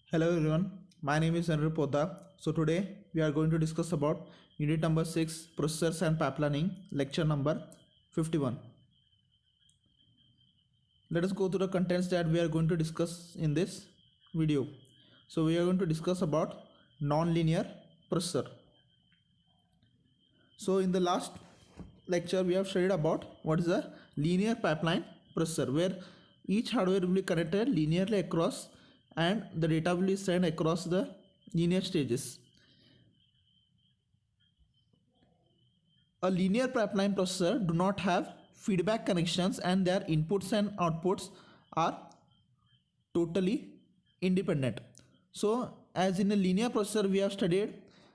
Hello everyone, my name is Anirudh Poddar. So today we are going to discuss about unit number 6 processors and pipelining, lecture number 51. Let us go to the contents that we are going to discuss in this video. So we are going to discuss about non-linear processor. So in the last lecture we have studied about what is a linear pipeline processor, where each hardware will be connected linearly across and the data will be sent across the linear stages. A linear pipeline processor do not have feedback connections and their inputs and outputs are totally independent. So as in a linear processor we have studied,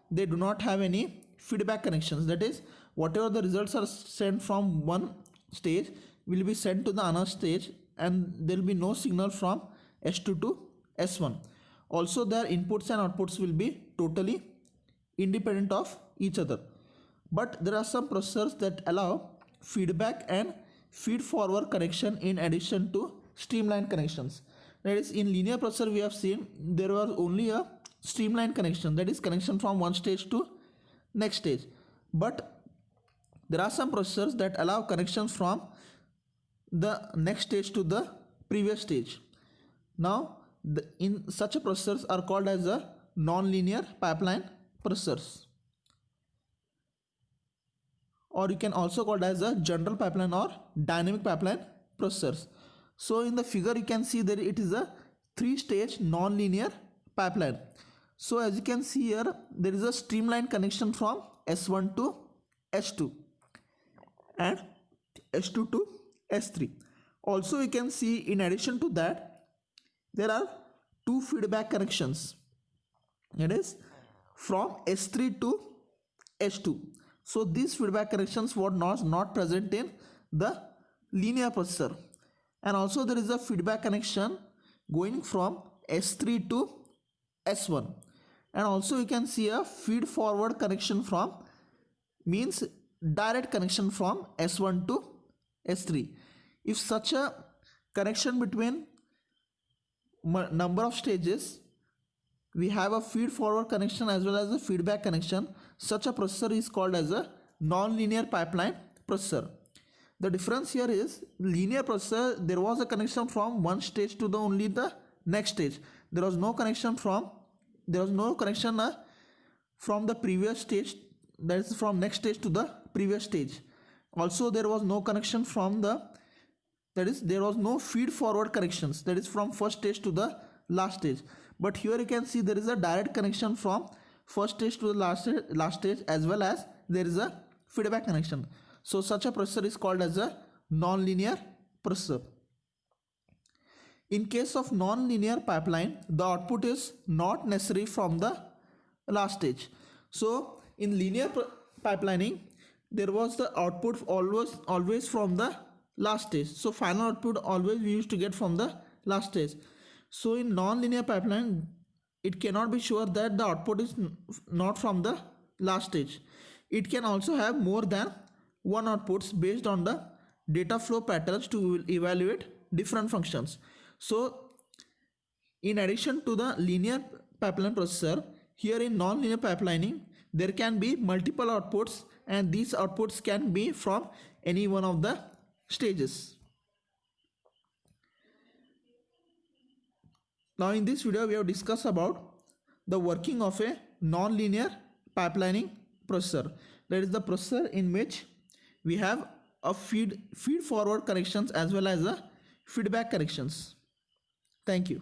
they do not have any feedback connections. That is, whatever the results are sent from one stage will be sent to the another stage, and there will be no signal from S2 to S1. Also their inputs and outputs will be totally independent of each other. But there are some processors that allow feedback and feed forward connection in addition to streamline connections. That is, in linear processor we have seen there was only a streamline connection, that is connection from one stage to next stage. But there are some processors that allow connections from the next stage to the previous stage. Now in such a processors are called as a non-linear pipeline processors, or you can also call it as a general pipeline or dynamic pipeline processors. So in the figure you can see that it is a three-stage non-linear pipeline. So as you can see here, there is a streamline connection from S1 to S2 and S2 to S3. Also you can see in addition to that there are two feedback connections, that is from S3 to S2. So these feedback connections were not present in the linear processor. And also there is a feedback connection going from S3 to S1. And also you can see a feed forward connection from, means direct connection from S1 to S3. If such a connection between number of stages, we have a feed forward connection as well as a feedback connection, such a processor is called as a non-linear pipeline processor. The difference here is, linear processor there was a connection from one stage to the only the next stage. There was no connection from the previous stage, that is from next stage to the previous stage. Also there was no connection from the, that is there was no feed forward connections, that is from first stage to the last stage. But here you can see there is a direct connection from first stage to the last stage, as well as there is a feedback connection. So such a processor is called as a non-linear processor. In case of non-linear pipeline, the output is not necessary from the last stage. So in linear pipelining, there was the output always from the last stage. So final output always we used to get from the last stage. So in non-linear pipeline, it cannot be sure that the output is not from the last stage. It can also have more than one outputs based on the data flow patterns to evaluate different functions. So in addition to the linear pipeline processor, here in non-linear pipelining there can be multiple outputs, and these outputs can be from any one of the stages. Now in this video we have discussed about the working of a non-linear pipelining processor. That is the processor in which we have a feed forward connections as well as a feedback connections. Thank you.